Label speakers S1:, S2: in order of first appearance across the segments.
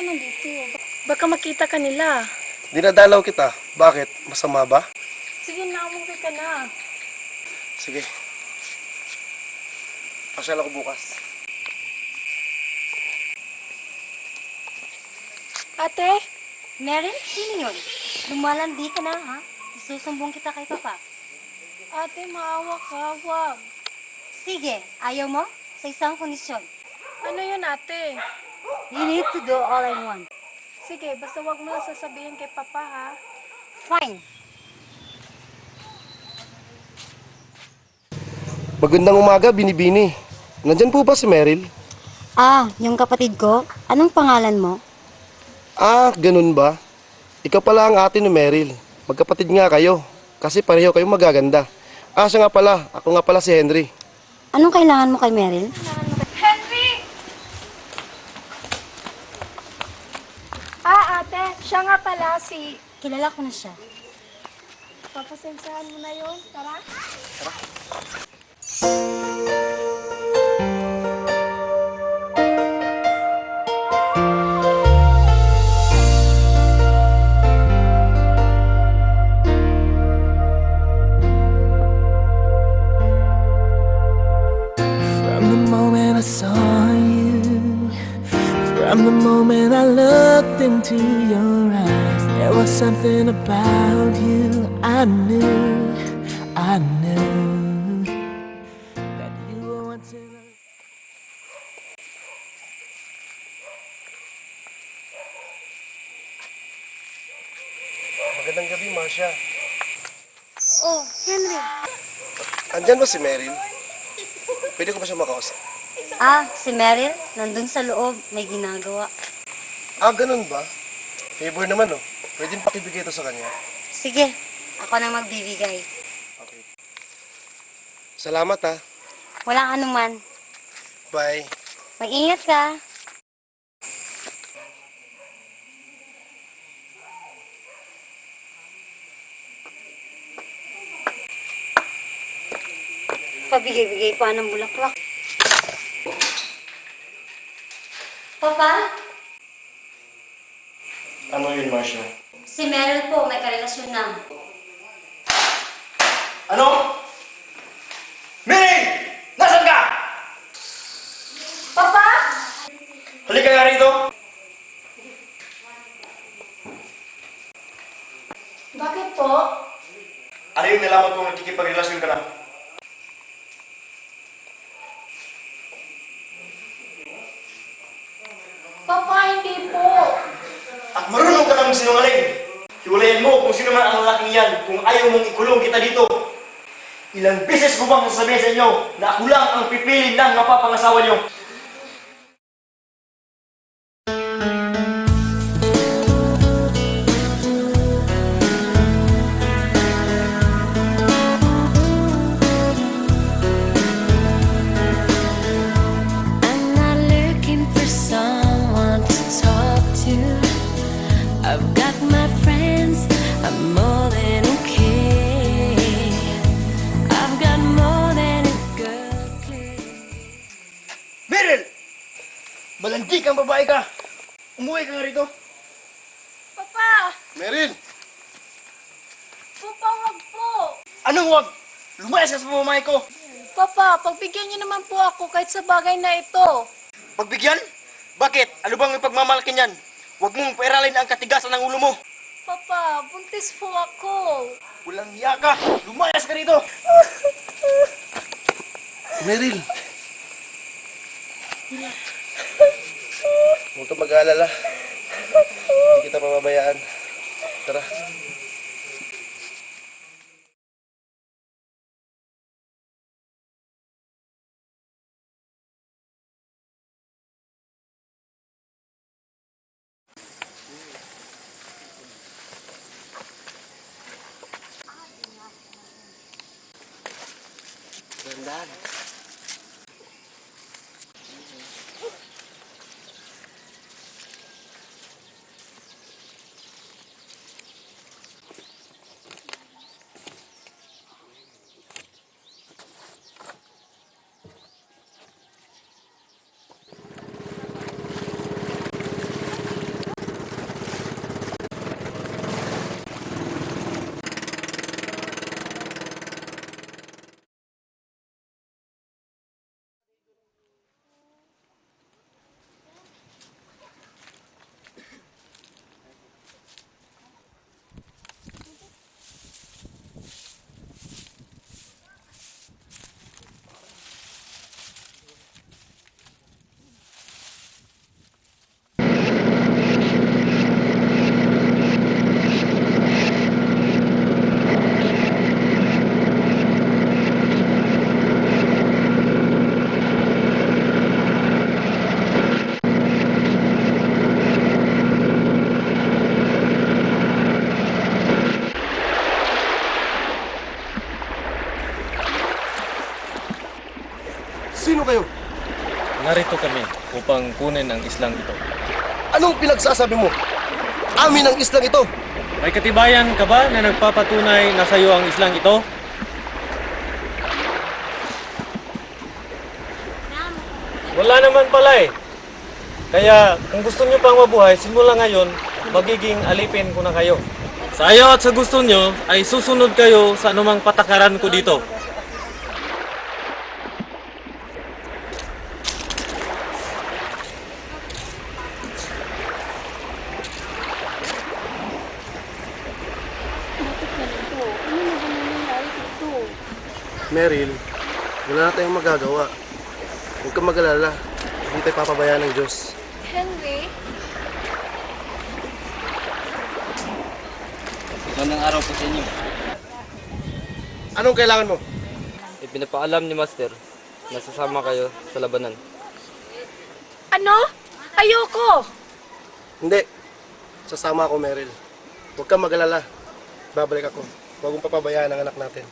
S1: nandito? Baka makita ka nila.
S2: Dinadalaw kita. Bakit? Masama ba?
S1: Sige na, umuwi ka na.
S2: Sige. Pasyal ako bukas.
S1: Ate,
S3: Meryl, sino yun? Lumalandi ka na, ha? Isusumbong kita kay Papa.
S1: ate, maawa ka. Wag.
S3: Sige, ayaw mo? Sa isang kondisyon.
S1: Ano yun, ate?
S3: You need to do all I want.
S1: Sige, basta wag mo na sasabihin kay Papa, ha?
S3: Fine.
S2: Magandang umaga, Binibini. Nandyan po ba si Meryl?
S3: Ah, yung kapatid ko? Anong pangalan mo?
S2: Ah, ganun ba? Ikaw pala ang ate ni Meryl. Magkapatid nga kayo. Kasi pareho kayong magaganda. Ah, siya nga pala. Ako nga pala si Henry.
S3: Anong kailangan mo kay Meryl?
S1: Henry! Ah, ate, siya nga pala si...
S3: Kilala ko na siya.
S1: Papasensyahan mo na yun. Tara.
S4: From the moment I saw you, from the moment I looked into your eyes, there was something about you I knew that you were once in a...
S2: Magandang gabi, Marcia.
S3: Oh, Henry.
S2: Andyan ba si Meryl? Pwede ko ba siya makausap?
S3: Ah, si Meryl? Nandun sa loob. May ginagawa.
S2: Ah, ganun ba? Favor naman, oh. Pwede pakibigay ito sa kanya.
S3: Sige, ako na magbibigay.
S2: Okay. Salamat, ha.
S3: Walang anuman.
S2: Bye.
S3: Mag-ingat ka. Pabigay-bigay pa ng bulaklak. Papa,
S2: Ano yun, Marcia?
S3: si Meryl po may karelasyon na.
S5: Ano? Ming! Nasaan ka?
S3: Papa!
S5: Halika nga rito.
S1: Bakit po?
S5: Ano yung nalaman kong nakikipagrelasyon ka na?
S1: Papa, hindi po.
S5: At marunong ka ng sinungaling. Hiwalayan mo kung sino man ang lalaking yan kung ayaw mong ikulong kita dito. Ilang beses ko bang sasabihin sa inyo na ako lang ang pipili ng mapapangasawa niyo?
S6: I'm not looking for someone to talk to. I've got my friends, I'm more than okay. I've got more than a girl clique.
S5: Meryl! Malandi kang babae ka! Umuwi ka nga rito.
S1: Papa!
S2: Meryl!
S1: Papa, wag po.
S5: Anong wag? Lumayas ka sa pamamahay ko.
S1: Papa, pagbigyan niyo naman po ako kahit sa bagay na ito.
S5: Pagbigyan? Bakit? Ano bang ipagmamalaki niyan? Huwag mong pairalin ang katigasan ng ulo mo.
S1: Papa, buntis po ako.
S5: Walang hiya ka! Lumayas ka rito!
S2: Meryl! Huwag kang mag-aalala. Hindi kita pababayaan. Tara. Gandaan.
S7: narito kami upang kunin ang islang ito.
S2: Anong pinagsasabi mo? Amin ang islang ito.
S7: May katibayan ka ba na nagpapatunay na sa iyo ang islang ito? Wala naman pala eh. Kaya kung gusto nyo pang mabuhay, simula ngayon, magiging alipin ko na kayo. Sa ayaw at sa gusto nyo, ay susunod kayo sa anumang patakaran ko dito.
S1: Bakit ganito? Ano na ba nangyayari dito?
S2: Meryl, wala na tayong magagawa. Huwag kang mag-alala. Hindi tayo papabayaan ng Diyos.
S1: Henry?
S8: Magandang araw po sa inyo.
S2: Anong kailangan mo?
S8: Ipinapaalam ni Master na sasama kayo sa labanan.
S1: Ano? Ayoko!
S2: Hindi. Sasama ako, Meryl. Huwag kang mag-alala. Babalik ako. Huwag mong papabayaan ang anak natin.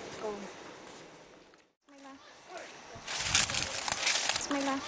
S1: Smile.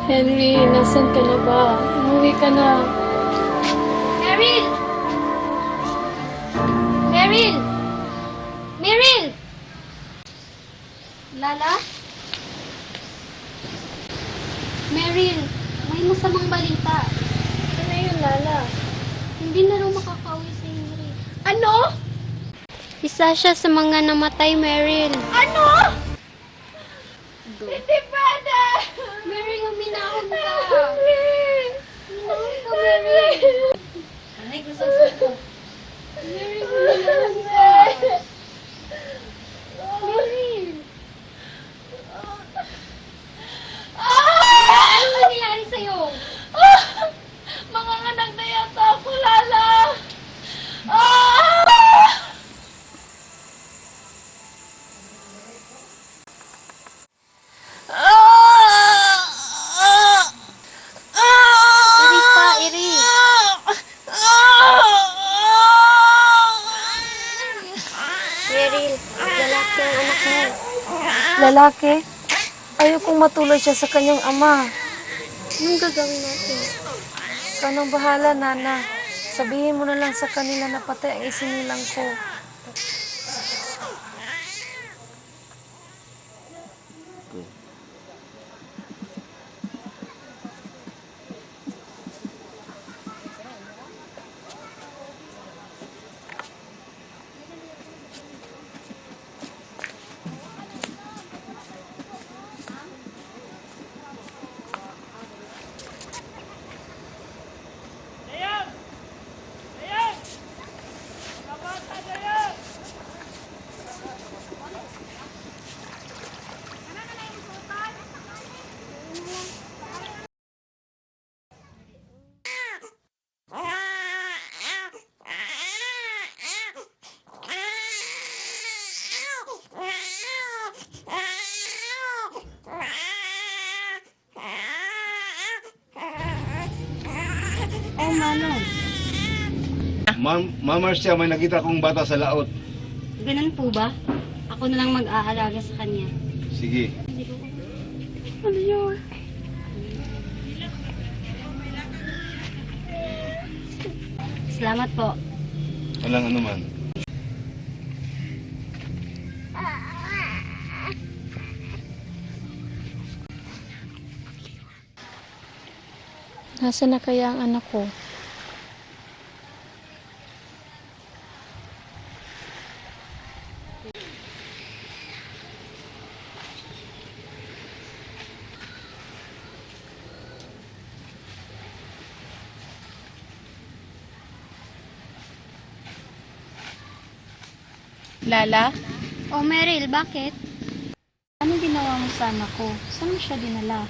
S1: Henry, nasan ka na ba? Umuwi ka na.
S3: Meryl! Meryl! Meryl! Lala? Meryl, may masamang balita.
S1: Ano yun, Lala?
S3: Hindi na raw makakauwi si Henry.
S1: Ano?
S3: Isa siya sa mga namatay, Meryl.
S1: Ano? Hindi pwede!
S3: Meryl, huminahon ka.
S1: Henry!
S3: Huminahon ka, Meryl. Anay, gusto ko. Meryl, huminahon ka. Meryl. Ano nangyayari sa'yo?
S1: Mga anak na yata ako, Lala! Ah!
S3: Iri pa, Iri. Meryl, lalaki ang anak mo.
S1: Lalaki? Ayaw kong matulad siya sa kanyang ama.
S3: Anong gagawin natin?
S1: Ikaw nang bahala, Nana. Sabihin mo na lang sa kanila na patay ang isinilang ko.
S9: Ma'am Marcia, may nakita kong bata sa laot.
S3: Ganun po ba? Ako na lang mag-aalaga sa kanya.
S9: Sige.
S3: Ano yun? Salamat po.
S9: Walang anuman.
S1: Nasaan na kaya ang anak ko? Lala?
S3: Oh, Meryl, bakit? sana ko. Saan mo siya dinala?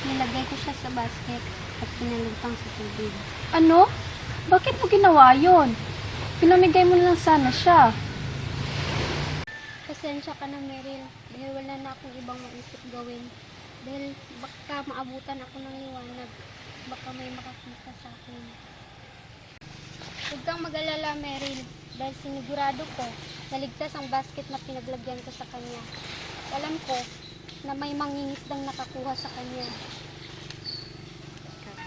S3: Nilagay ko siya sa basket at pinalutang sa tubig. Ano? Bakit mo ginawa yon? Pinamigay mo na lang sana siya. Pasensya ka na, Meryl. Dahil wala na akong ibang maisip gawin. Dahil baka maabutan ako ng liwanag. Baka may makakita sa akin. Huwag kang mag-alala, Meryl. Dahil sinigurado ko, naligtas ang basket na pinaglagyan ko sa kanya. Alam ko na may mangingisdang nakakuha sa kanya.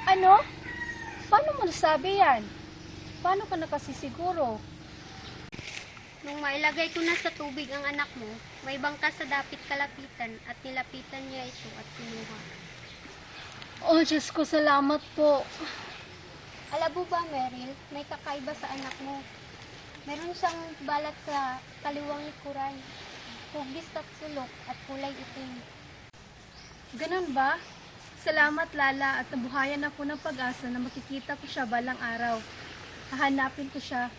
S1: Ano? Paano mo nasabi yan? Paano ka nakasisiguro?
S3: Nung mailagay ko na sa tubig ang anak mo, may bangka sa dapit kalapitan at nilapitan niya ito at kinuha.
S1: Oh, Diyos ko, salamat po.
S3: Alam mo ba, Meryl, may kakaiba sa anak mo. Meron siyang balat sa kaliwang likuran, hugis at sulok at kulay itim.
S1: Ganun ba? Salamat, Lala, at nabuhayan ako ng pag-asa na makikita ko siya balang araw. Hahanapin ko siya.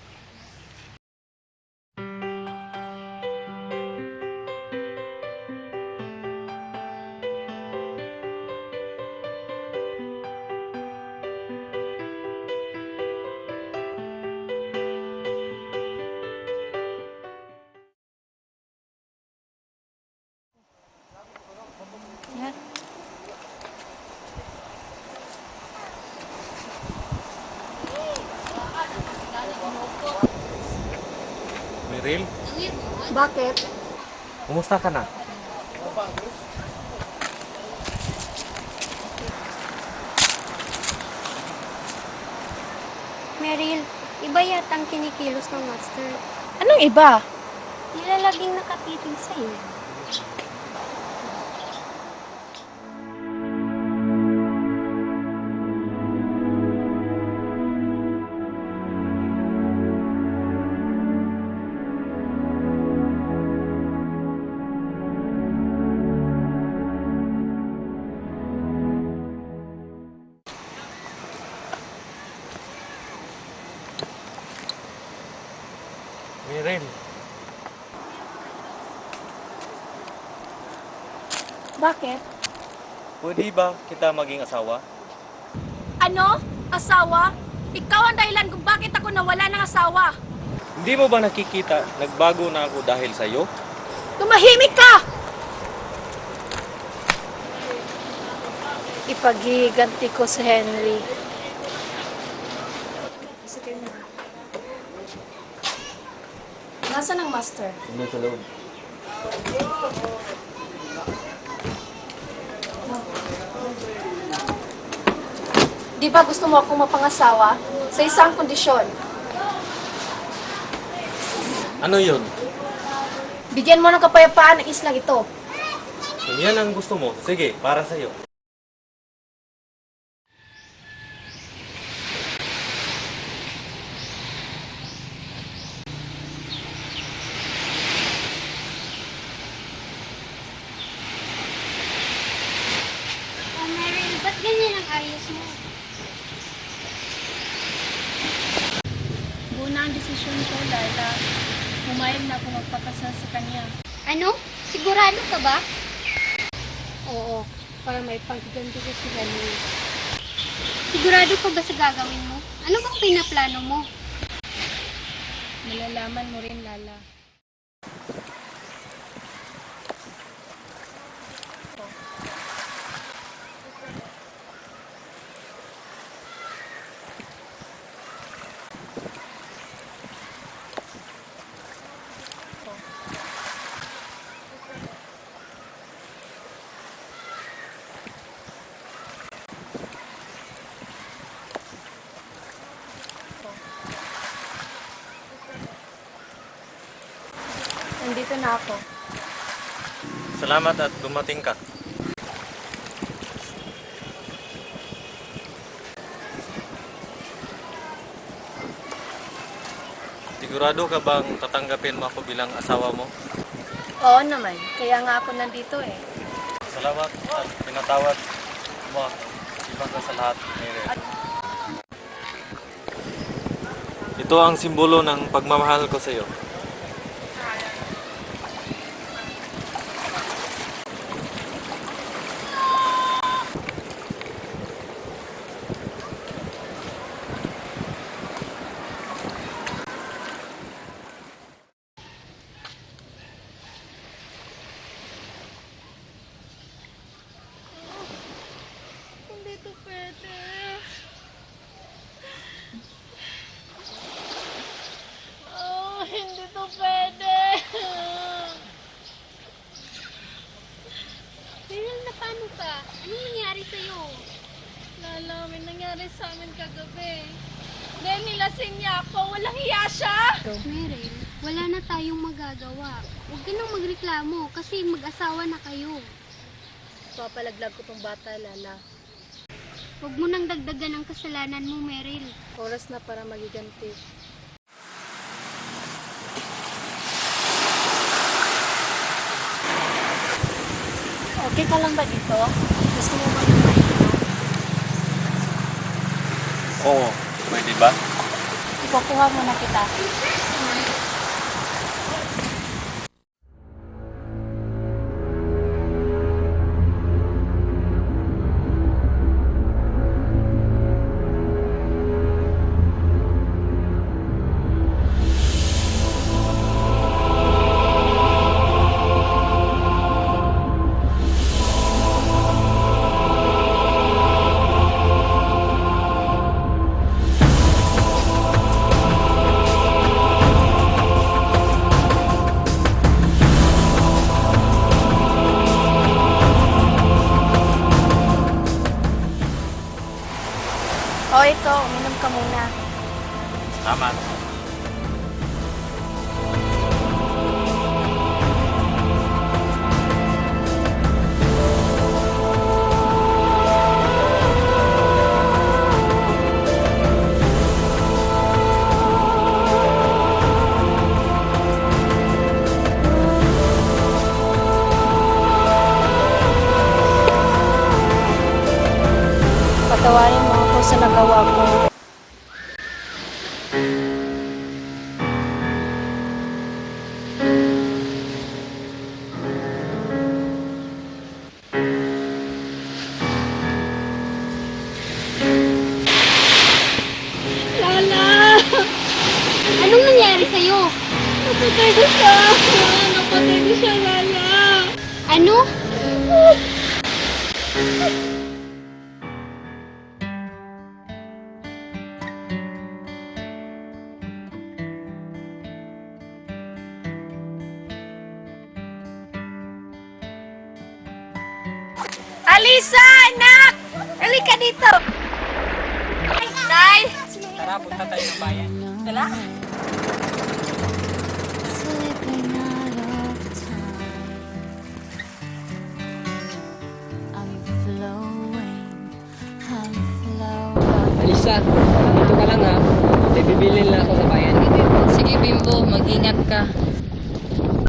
S7: Meryl,
S1: Bakit?
S7: kumusta ka na?
S3: Meryl, iba yata ang kinikilos ng master.
S1: Anong iba?
S3: Nilalaging nakapitig sa'yo.
S7: Meryl,
S1: Bakit?
S7: pwede ba kita maging asawa?
S1: Ano? Asawa? Ikaw ang dahilan kung bakit ako nawala ng asawa.
S7: Hindi mo ba nakikita nagbago na ako dahil sa'yo?
S1: Tumahimik ka! Ipaghihiganti ko si Henry. Nasaan ang master?
S8: Hindi sa loob.
S1: Di ba gusto mo akong mapangasawa? Sa isang kondisyon.
S7: Ano yun?
S1: Bigyan mo ng kapayapaan ang islang ito.
S7: Kung yan ang gusto mo, sige, para sa'yo.
S3: Oh, Meryl, ba't ganyan ang ayos mo?
S1: Buo na ang desisyon ko, Lala. Humayag na ako magpakasal sa kanya.
S3: Ano? Sigurado ka ba? Oo, para may pagganti ko si Henry. Sigurado ka ba sa gagawin mo? Ano bang pinaplano mo?
S1: Malalaman mo rin, Lala. Nandito na ako.
S7: Salamat at dumating ka. Sigurado ka bang tatanggapin mo ako bilang asawa mo?
S1: Oo naman. Kaya nga ako nandito eh.
S7: Salamat at pinatawad mo ako. Iba ka sa lahat, Meryl. Ito ang simbolo ng pagmamahal ko sa iyo.
S1: pwede. Oh, hindi to pwede.
S3: Meryl, na paano ka? Anong nangyari sa'yo?
S1: Lala, may nangyari sa amin kagabi. Dahil nilasing niya ako, walang hiya siya.
S3: Meryl, wala na tayong magagawa. Huwag ka nang magreklamo kasi mag-asawa na kayo.
S1: Papalaglag ko tong bata, Lala.
S3: Huwag mo nang dagdagan ang kasalanan mo, Meryl.
S1: Oras na para magiganti. Okay ka lang ba dito? Gusto mo ba yung mainom?
S7: Oo, pwede ba?
S1: Ikukuha mo na kita. O ito, uminom ka muna.
S7: Tama.
S1: Patawarin mo ako sa nagawa ko.
S3: Lala! Anong nangyari sa'yo?
S1: Napatay ko siya. Napatay ko siya, Lala.
S3: Ano?
S1: Alisa, anak! Halika dito! Nay!
S8: Tara, punta tayo ng bayan.
S1: Dala?
S6: Slipping out of time. I'm flowing.
S8: Alisa, dito ka lang ha. May bibilin lang ako sa bayan.
S10: Sige Bimbo, mag-ingat ka.